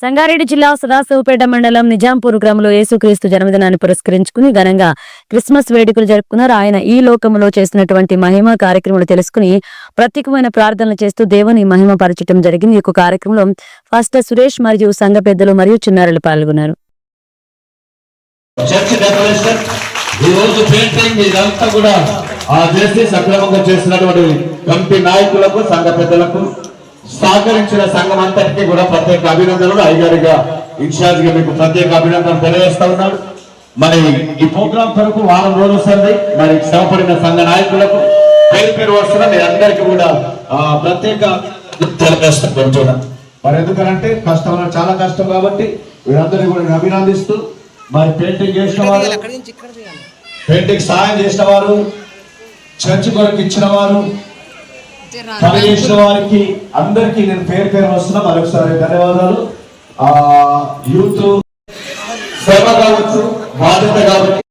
సంగారెడ్డి జిల్లా సదాశివపేట మండలం నిజాంపూర్ గ్రామంలో యేసుక్రీస్తు జన్మదినాన్ని పురస్కరించుకుని ఘనంగా క్రిస్మస్ వేడుకలు జరుపుకున్నారు. ఆయన ఈ లోకంలో చేసినటువంటి మహిమ కార్యక్రమాలు తెలుసుకుని ప్రత్యేకమైన ప్రార్థనలు చేస్తూ దేవుని మహిమ పరచడం జరిగింది. ఈ కార్యక్రమంలో ఫాస్టర్ సురేష్ మరియు సంఘ పెద్దలు మరియు చిన్నారులు పాల్గొన్నారు. సహకరించిన సంఘం అంతటికీ కూడా ప్రత్యేక అభినందనలు. అయ్యగారిగా ఇన్ఛార్జ్ గా మీకు ప్రత్యేక అభినందనలు తెలియజేస్తా ఉన్నాడు. మరి ఈ ప్రోగ్రాం కొరకు వారం రోజులు వస్తుంది. మరి శ్రమపడిన సంఘ నాయకులకు పేరు పేరు వస్తున్నా మీ అందరికీ కూడా ప్రత్యేక తెలియజేస్తాను. మరి ఎందుకంటే కష్టం, చాలా కష్టం కాబట్టి వీరందరినీ కూడా నేను అభినందిస్తూ, మరి పెయింటింగ్ చేసిన వారు, పెయింటింగ్ సహాయం చేసిన వారు, చర్చ్ కొరకు ఇచ్చిన వారు, పని చేసిన వారికి అందరికీ నేను పేరు పేరు వస్తున్నా. మరొకసారి ధన్యవాదాలు. యూత్ శ్రమ కావచ్చు, బాధ్యత కాబట్టి